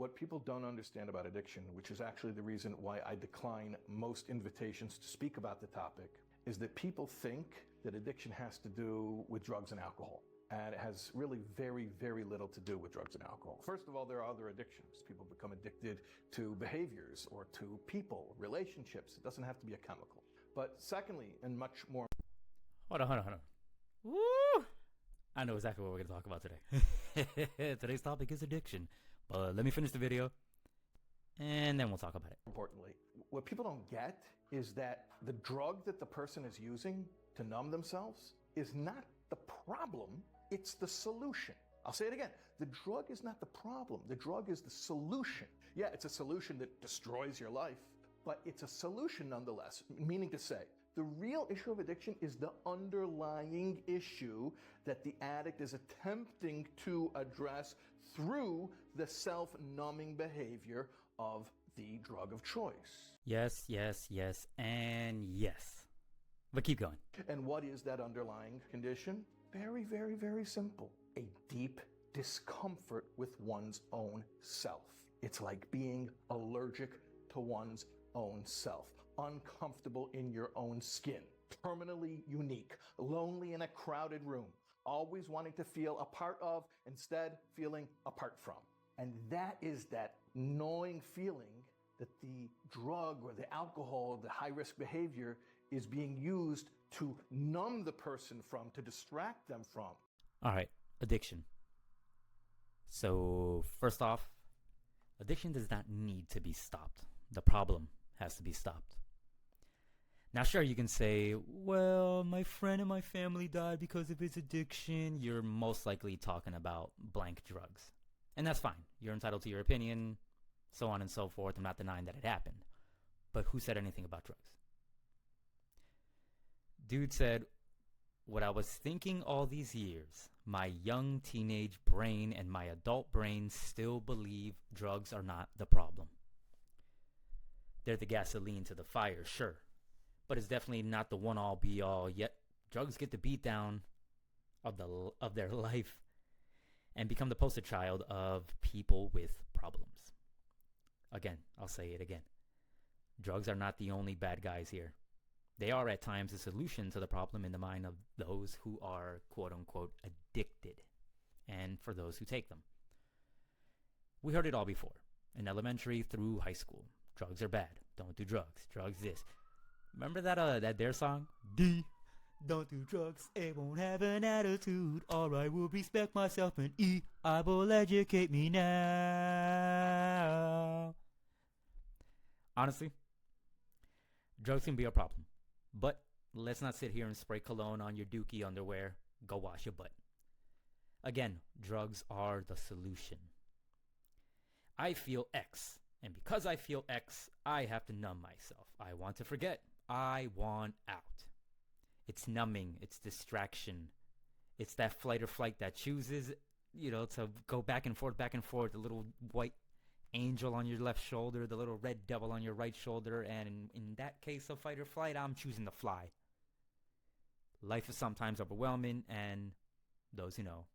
What people don't understand about addiction, which is actually the reason why I decline most invitations to speak about the topic, is that people think that addiction has to do with drugs and alcohol. And it has really very, very little to do with drugs and alcohol. First of all, there are other addictions. People become addicted to behaviors or to people, relationships. It doesn't have to be a chemical. But secondly, and much more... Hold on. Woo! I know exactly what we're going to talk about today. Today's topic is addiction. But let me finish the video, and then we'll talk about it. Importantly, what people don't get is that the drug that the person is using to numb themselves is not the problem, it's the solution. I'll say it again. The drug is not the problem. The drug is the solution. Yeah, it's a solution that destroys your life, but it's a solution nonetheless, meaning to say, the real issue of addiction is the underlying issue that the addict is attempting to address through the self-numbing behavior of the drug of choice. Yes, and yes. But keep going. And what is that underlying condition? Very, very, very simple. A deep discomfort with one's own self. It's like being allergic to one's own self. Uncomfortable in your own skin. Permanently unique. Lonely in a crowded room. Always wanting to feel a part of, instead feeling apart from. And that is that gnawing feeling that the drug or the alcohol, the high-risk behavior is being used to numb the person from, to distract them from. All right, addiction. So first off, addiction does not need to be stopped. The problem has to be stopped. Now, sure, you can say, well, my friend and my family died because of his addiction. You're most likely talking about blank drugs. And that's fine. You're entitled to your opinion, so on and so forth. I'm not denying that it happened. But who said anything about drugs? Dude said, what I was thinking all these years, my young teenage brain and my adult brain still believe drugs are not the problem. They're the gasoline to the fire, sure. But it's definitely not the one-all be-all. Yet drugs get the beat down of their life and become the poster child of people with problems. Again, I'll say it again. Drugs are not the only bad guys here. They are at times a solution to the problem in the mind of those who are quote-unquote addicted, and for those who take them. We heard it all before, in elementary through high school. Drugs are bad. Don't do drugs. Drugs this. Remember that Dare song? D. Don't do drugs. A won't have an attitude. Or I will respect myself. And E. I will educate me now. Honestly, drugs can be a problem. But let's not sit here and spray cologne on your dookie underwear. Go wash your butt. Again, drugs are the solution. I feel X. And because I feel X, I have to numb myself. I want to forget. I want out. It's numbing. It's distraction. It's that flight or flight that chooses, to go back and forth. The little white angel on your left shoulder, the little red devil on your right shoulder. And in that case of fight or flight, I'm choosing to fly. Life is sometimes overwhelming, and those who know.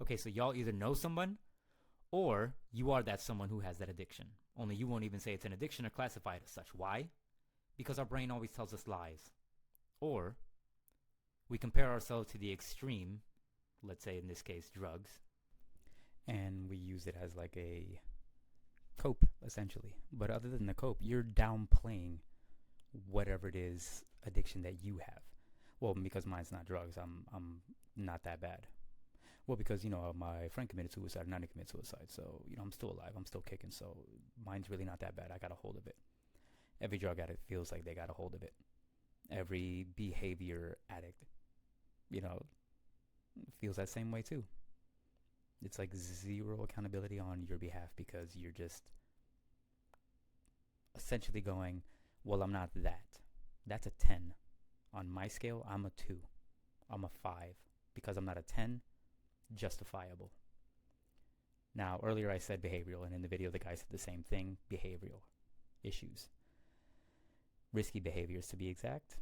Okay, so y'all either know someone, or you are that someone who has that addiction. Only you won't even say it's an addiction or classify it as such. Why? Because our brain always tells us lies. Or we compare ourselves to the extreme, let's say in this case drugs, and we use it as like a cope, essentially. But other than the cope, you're downplaying whatever it is addiction that you have. Well, because mine's not drugs, I'm not that bad. Well, because, my friend committed suicide and I didn't commit suicide. So, I'm still alive. I'm still kicking. So mine's really not that bad. I got a hold of it. Every drug addict feels like they got a hold of it. Every behavior addict, feels that same way too. It's like zero accountability on your behalf because you're just essentially going, well, I'm not that. That's a 10. On my scale, I'm a 2. I'm a 5. Because I'm not a 10, justifiable. Now, earlier I said behavioral, and in the video the guy said the same thing, behavioral issues. Risky behaviors, to be exact.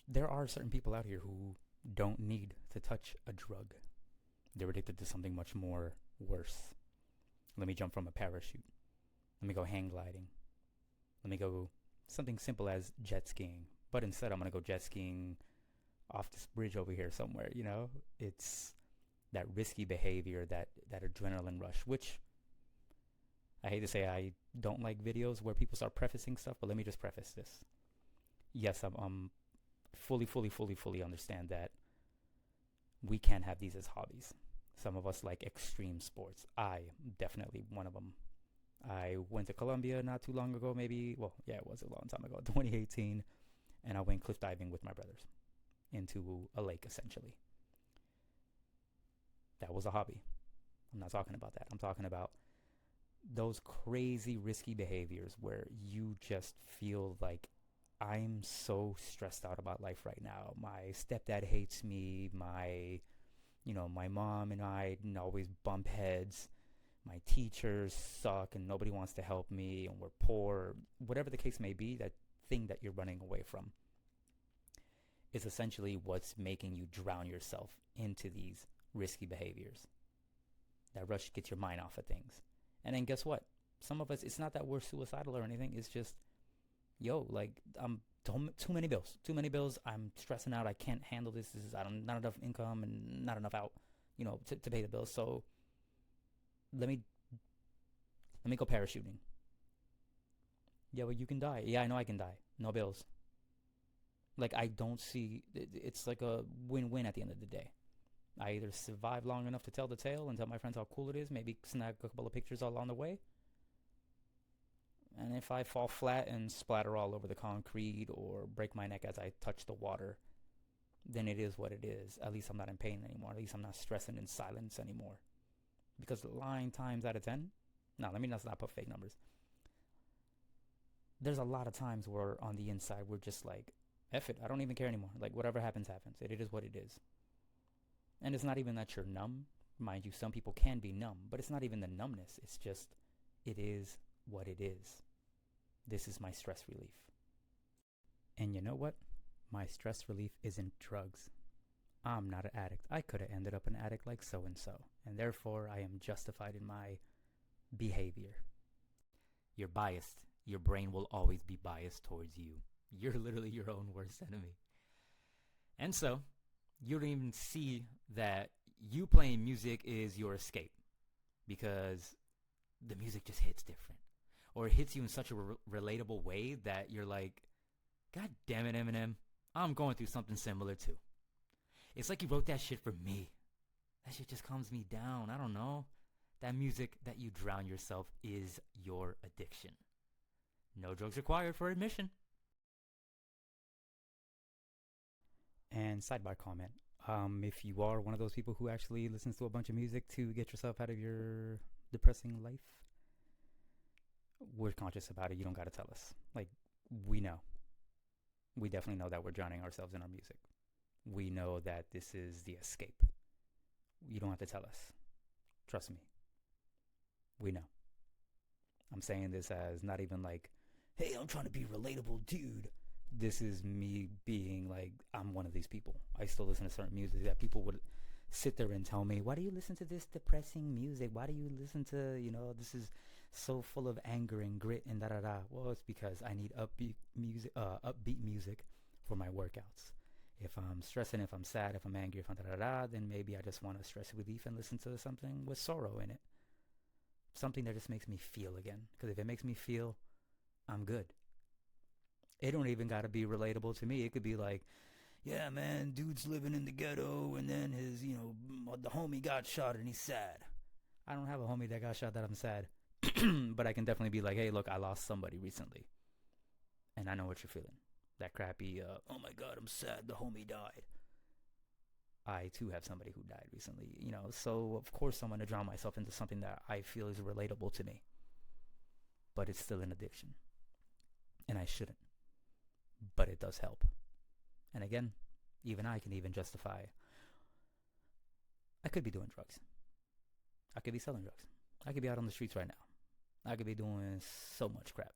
There are certain people out here who don't need to touch a drug. they're addicted to something much more worse. Let me jump from a parachute. Let me go hang gliding. Let me go something simple as jet skiing. But instead, I'm going to go jet skiing off this bridge over here somewhere, you know? It's that risky behavior, that adrenaline rush, which I hate to say I don't like videos where people start prefacing stuff, but let me just preface this. Yes, I'm fully understand that we can have these as hobbies. Some of us like extreme sports. I definitely one of them. I went to Colombia not too long ago, maybe. Well, yeah, it was a long time ago, 2018. And I went cliff diving with my brothers into a lake, essentially. That was a hobby. I'm not talking about that. I'm talking about those crazy, risky behaviors where you just feel like I'm so stressed out about life right now. My stepdad hates me. My mom and I always bump heads. My teachers suck and nobody wants to help me and we're poor. Whatever the case may be, that thing that you're running away from is essentially what's making you drown yourself into these risky behaviors. That rush gets your mind off of things. And then guess what? Some of us, it's not that we're suicidal or anything. It's just, I'm too many bills. I'm stressing out. I can't handle this. I'm not enough income and not enough out, to pay the bills. So let me go parachuting. Yeah, well, you can die. Yeah, I know I can die. No bills. Like, I don't see, it's like a win-win at the end of the day. I either survive long enough to tell the tale and tell my friends how cool it is, maybe snag a couple of pictures along the way. And if I fall flat and splatter all over the concrete or break my neck as I touch the water, then it is what it is. At least I'm not in pain anymore. At least I'm not stressing in silence anymore. Because 9 times out of 10, let me not put fake numbers. There's a lot of times where on the inside we're just like, F it, I don't even care anymore. Like, whatever happens, happens. It is what it is. And it's not even that you're numb. Mind you, some people can be numb, but it's not even the numbness. It's just, it is what it is. This is my stress relief. And you know what? My stress relief isn't drugs. I'm not an addict. I could have ended up an addict like so-and-so, and therefore I am justified in my behavior. You're biased. Your brain will always be biased towards you. You're literally your own worst enemy. And so, you don't even see that you playing music is your escape because the music just hits different. Or it hits you in such a relatable way that you're like, God damn it, Eminem, I'm going through something similar too. It's like you wrote that shit for me. That shit just calms me down. I don't know. That music that you drown yourself is your addiction. No drugs required for admission. And sidebar comment. If you are one of those people who actually listens to a bunch of music to get yourself out of your depressing life, we're conscious about it. You don't got to tell us. Like, we know. We definitely know that we're drowning ourselves in our music. We know that this is the escape. You don't have to tell us. Trust me. We know. I'm saying this as not even like, hey, I'm trying to be relatable, dude. This is me being like, I'm one of these people. I still listen to certain music that people would sit there and tell me, why do you listen to this depressing music? Why do you listen to, this is so full of anger and grit and da-da-da. Well, it's because I need upbeat music for my workouts. If I'm stressing, if I'm sad, if I'm angry, if I'm da-da-da, then maybe I just want to stress relief and listen to something with sorrow in it. Something that just makes me feel again. Because if it makes me feel, I'm good. It don't even got to be relatable to me. It could be like, yeah, man, dude's living in the ghetto and then his, the homie got shot and he's sad. I don't have a homie that got shot that I'm sad. But I can definitely be like, hey, look, I lost somebody recently. And I know what you're feeling. That crappy, oh my God, I'm sad, the homie died. I too have somebody who died recently, so of course I'm going to drown myself into something that I feel is relatable to me. But it's still an addiction. And I shouldn't. But it does help. And again, even I can even justify, I could be doing drugs. I could be selling drugs. I could be out on the streets right now. I could be doing so much crap.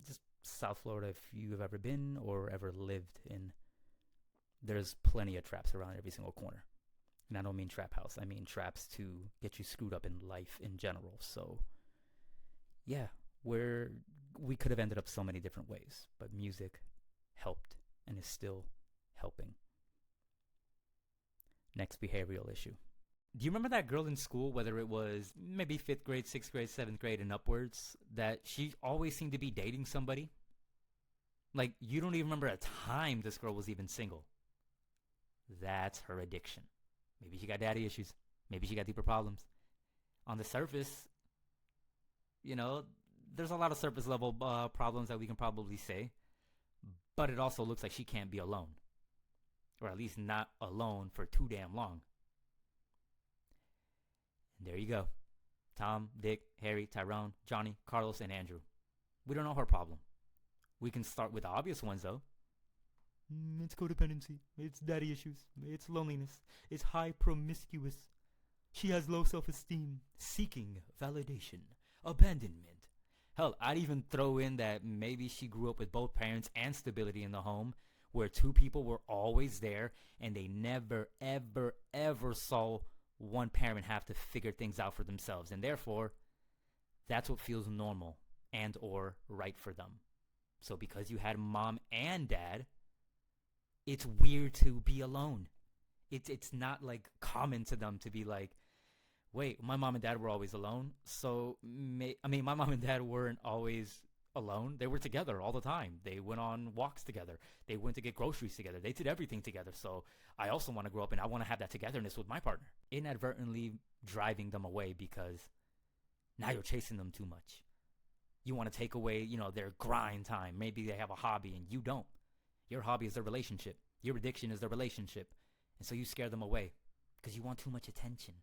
Just South Florida, if you've ever been or ever lived in, there's plenty of traps around every single corner. And I don't mean trap house. I mean traps to get you screwed up in life in general. So, yeah, we could have ended up so many different ways, but music helped and is still helping. Next behavioral issue. Do you remember that girl in school, whether it was maybe 5th grade, 6th grade, 7th grade, and upwards, that she always seemed to be dating somebody? Like, you don't even remember a time this girl was even single. That's her addiction. Maybe she got daddy issues. Maybe she got deeper problems. On the surface, you know, there's a lot of surface level problems that we can probably say, but it also looks like she can't be alone, or at least not alone for too damn long. And there you go. Tom, Dick, Harry, Tyrone, Johnny, Carlos, and Andrew. We don't know her problem. We can start with the obvious ones, though. It's codependency. It's daddy issues. It's loneliness. It's high promiscuous. She has low self-esteem. Seeking validation. Abandonment. Hell, I'd even throw in that maybe she grew up with both parents and stability in the home, where two people were always there and they never, ever, ever saw one parent have to figure things out for themselves. And therefore, that's what feels normal and or right for them. So because you had mom and dad, it's weird to be alone. It's not like common to them to be like, wait, my mom and dad were always alone. So, my mom and dad weren't always alone. They were together all the time. They went on walks together. They went to get groceries together. They did everything together. So I also want to grow up and I want to have that togetherness with my partner. Inadvertently driving them away because now you're chasing them too much. You want to take away, their grind time. Maybe they have a hobby and you don't. Your hobby is their relationship. Your addiction is their relationship. And so you scare them away because you want too much attention.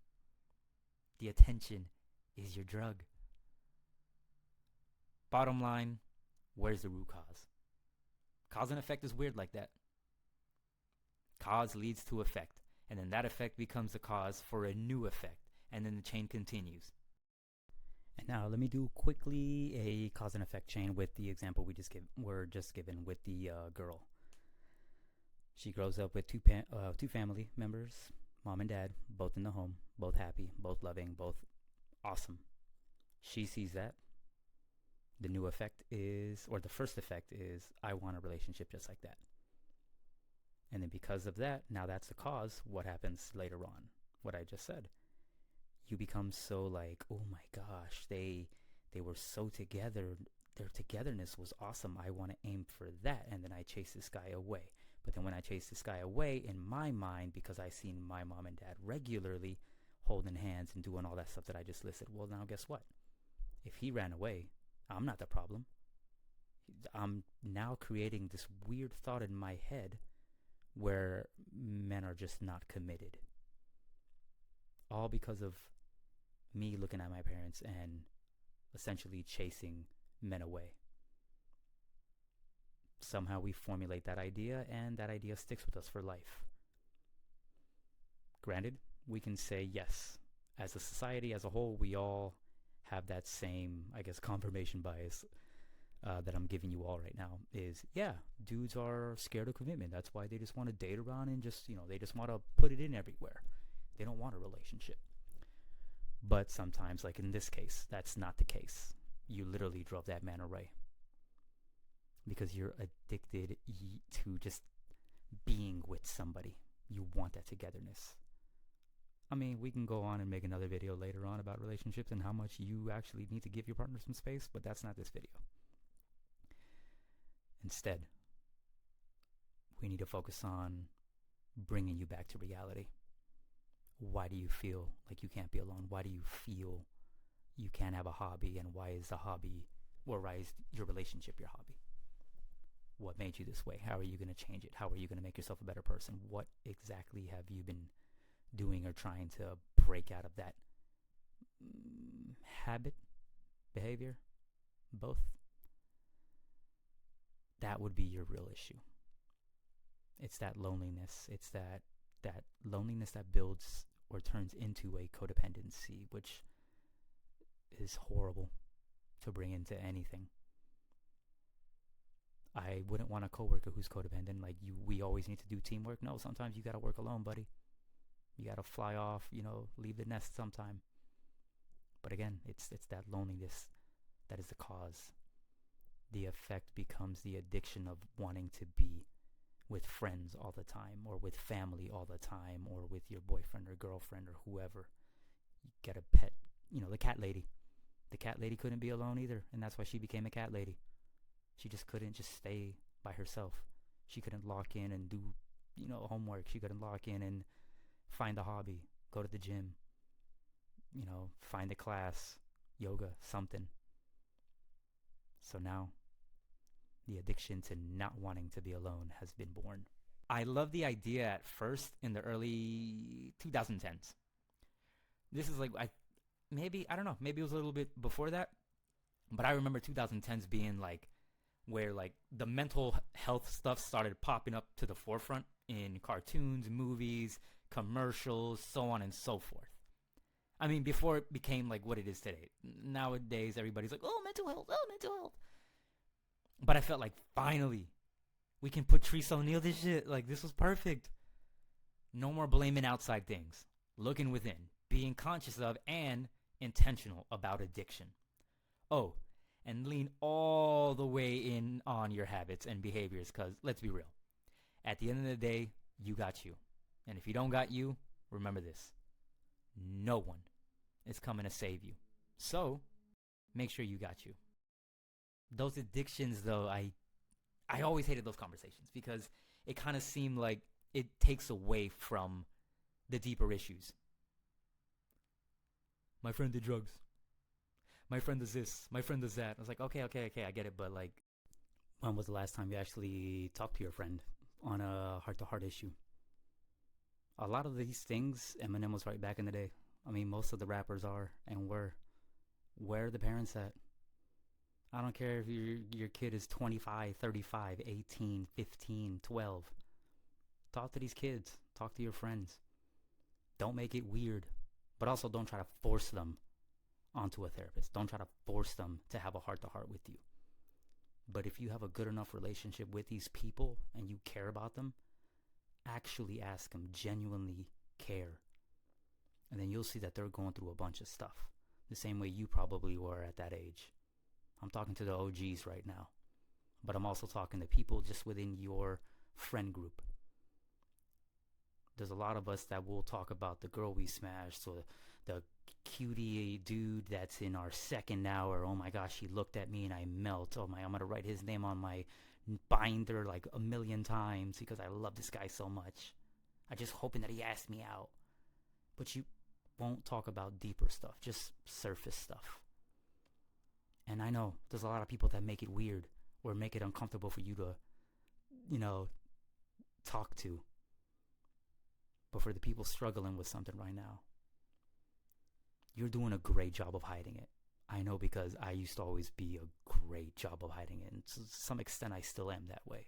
The attention is your drug. Bottom line, where's the root cause? Cause and effect is weird like that. Cause leads to effect, and then that effect becomes the cause for a new effect, and then the chain continues. And now let me do quickly a cause and effect chain with the example were just given with the girl. She grows up with two family members, mom and dad, both in the home, both happy, both loving, both awesome. She sees that. The new effect is, or the first effect is, I want a relationship just like that. And then because of that, now that's the cause. What happens later on? What I just said. You become so like, oh my gosh, they were so together. Their togetherness was awesome. I want to aim for that. And then I chase this guy away. But then when I chase this guy away, in my mind, because I seen my mom and dad regularly holding hands and doing all that stuff that I just listed, well, now guess what? If he ran away, I'm not the problem. I'm now creating this weird thought in my head where men are just not committed. All because of me looking at my parents and essentially chasing men away. Somehow we formulate that idea, and that idea sticks with us for life. Granted, we can say yes. As a society, as a whole, we all have that same, confirmation bias that I'm giving you all right now is, yeah, dudes are scared of commitment. That's why they just want to date around and just, they just want to put it in everywhere. They don't want a relationship. But sometimes, like in this case, that's not the case. You literally drove that man away because you're addicted to just being with somebody. You want that togetherness. We can go on and make another video later on about relationships and how much you actually need to give your partner some space, but that's not this video. Instead, we need to focus on bringing you back to reality. Why do you feel like you can't be alone? Why do you feel you can't have a hobby? And why is your relationship your hobby? What made you this way? How are you going to change it? How are you going to make yourself a better person? What exactly have you been doing or trying to break out of that habit, behavior, both? That would be your real issue. It's that loneliness. It's that loneliness that builds or turns into a codependency, which is horrible to bring into anything. I wouldn't want a coworker who's codependent. We always need to do teamwork. No, sometimes you gotta work alone, buddy. You gotta fly off, leave the nest sometime. But again, it's that loneliness that is the cause. The effect becomes the addiction of wanting to be with friends all the time, or with family all the time, or with your boyfriend or girlfriend or whoever. You get a pet, the cat lady. The cat lady couldn't be alone either, and that's why she became a cat lady. She just couldn't just stay by herself. She couldn't lock in and do, homework. She couldn't lock in and find a hobby, go to the gym, find a class, yoga, something. So now, the addiction to not wanting to be alone has been born. I love the idea at first in the early 2010s. This is like, maybe it was a little bit before that, but I remember 2010s being like where like the mental health stuff started popping up to the forefront in cartoons, movies, commercials, so on and so forth. I mean, before it became like what it is today. Nowadays, everybody's like, oh, mental health. But I felt like finally we can put Teresa O'Neill this shit. Like, this was perfect. No more blaming outside things. Looking within. Being conscious of and intentional about addiction. Oh, and lean all the way in on your habits and behaviors, because let's be real. At the end of the day, you got you. And if you don't got you, remember this. No one is coming to save you. So, make sure you got you. Those addictions, though, I always hated those conversations because it kind of seemed like it takes away from the deeper issues. My friend did drugs. My friend does this. My friend does that. I was like, okay, I get it. But like, when was the last time you actually talked to your friend on a heart-to-heart issue? A lot of these things, Eminem was right back in the day. I mean, most of the rappers are and were. Where are the parents at? I don't care if your kid is 25, 35, 18, 15, 12. Talk to these kids. Talk to your friends. Don't make it weird. But also don't try to force them onto a therapist. Don't try to force them to have a heart-to-heart with you. But if you have a good enough relationship with these people and you care about them, actually ask them, genuinely care. And then you'll see that they're going through a bunch of stuff. The same way you probably were at that age. I'm talking to the OGs right now. But I'm also talking to people just within your friend group. There's a lot of us that will talk about the girl we smashed, or the cutie dude that's in our second hour. Oh my gosh, he looked at me and I melt. Oh my, I'm going to write his name on my binder like 1,000,000 times because I love this guy so much. I just hoping that he asked me out. But you won't talk about deeper stuff, just surface stuff. And I know there's a lot of people that make it weird or make it uncomfortable for you to, talk to. But for the people struggling with something right now, you're doing a great job of hiding it. I know, because I used to always be a great job of hiding it. And to some extent, I still am that way.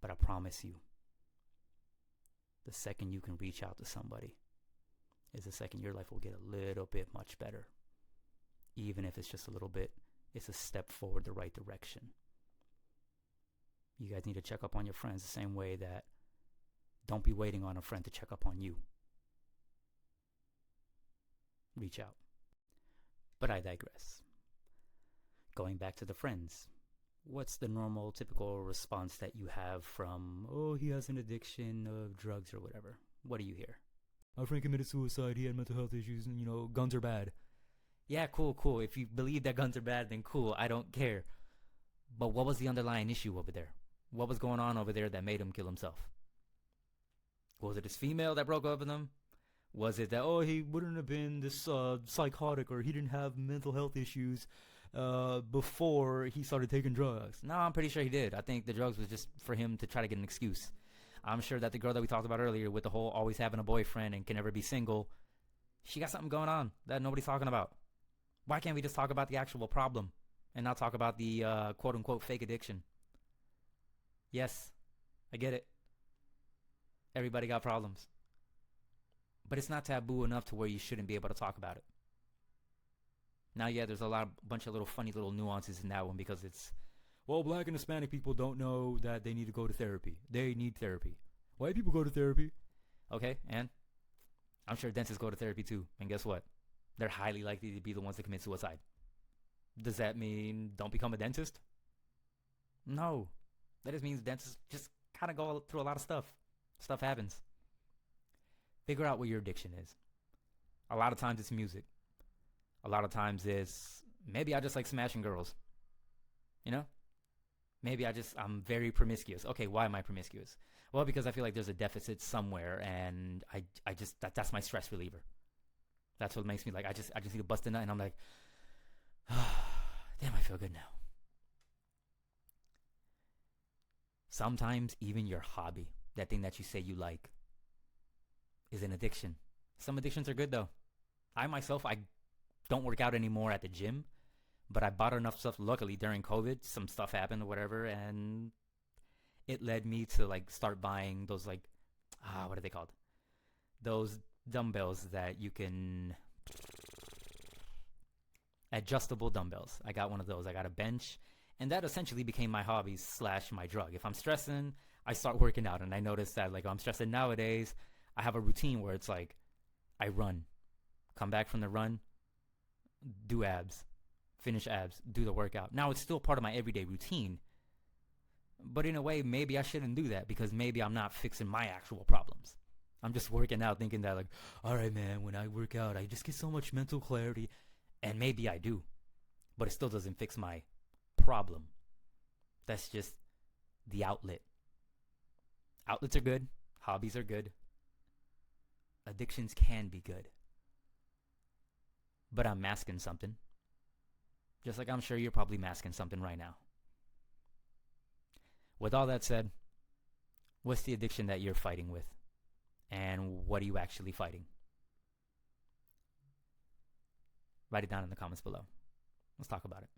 But I promise you, the second you can reach out to somebody is the second your life will get a little bit much better. Even if it's just a little bit, it's a step forward the right direction. You guys need to check up on your friends the same way that don't be waiting on a friend to check up on you. Reach out. But I digress. Going back to the friends. What's the normal, typical response that you have from, oh, he has an addiction of drugs or whatever? What do you hear? My friend committed suicide. He had mental health issues and, guns are bad. Yeah, cool. If you believe that guns are bad, then cool. I don't care. But what was the underlying issue over there? What was going on over there that made him kill himself? Was it his female that broke up with him? Was it that, oh, he wouldn't have been this psychotic, or he didn't have mental health issues before he started taking drugs? No, I'm pretty sure he did. I think the drugs was just for him to try to get an excuse. I'm sure that the girl that we talked about earlier with the whole always having a boyfriend and can never be single, she got something going on that nobody's talking about. Why can't we just talk about the actual problem and not talk about the quote-unquote fake addiction? Yes, I get it. Everybody got problems. But it's not taboo enough to where you shouldn't be able to talk about it. Now, yeah, there's bunch of little funny little nuances in that one because it's, well, Black and Hispanic people don't know that they need to go to therapy. They need therapy. White people go to therapy. Okay, and I'm sure dentists go to therapy too. And guess what? They're highly likely to be the ones that commit suicide. Does that mean don't become a dentist? No. That just means dentists just kind of go through a lot of stuff. Stuff happens. Figure out what your addiction is. A lot of times it's music. A lot of times it's maybe I just like smashing girls. You know? Maybe I'm very promiscuous. Okay, why am I promiscuous? Well, because I feel like there's a deficit somewhere, and I just that's my stress reliever. That's what makes me like I just need to bust a nut, and I'm like, damn, I feel good now. Sometimes even your hobby, that thing that you say you like, is an addiction. Some addictions are good though. I myself, I don't work out anymore at the gym, but I bought enough stuff. Luckily, during COVID, some stuff happened or whatever, and it led me to like start buying those like, what are they called? Those dumbbells that you can, adjustable dumbbells. I got one of those. I got a bench, and that essentially became my hobby / my drug. If I'm stressing, I start working out, and I noticed that like I'm stressing nowadays, I have a routine where it's like I run, come back from the run, do abs, finish abs, do the workout. Now it's still part of my everyday routine, but in a way, maybe I shouldn't do that because maybe I'm not fixing my actual problems. I'm just working out thinking that like, all right, man, when I work out, I just get so much mental clarity. And maybe I do, but it still doesn't fix my problem. That's just the outlet. Outlets are good. Hobbies are good. Addictions can be good. But I'm masking something. Just like I'm sure you're probably masking something right now. With all that said, what's the addiction that you're fighting with? And what are you actually fighting? Write it down in the comments below. Let's talk about it.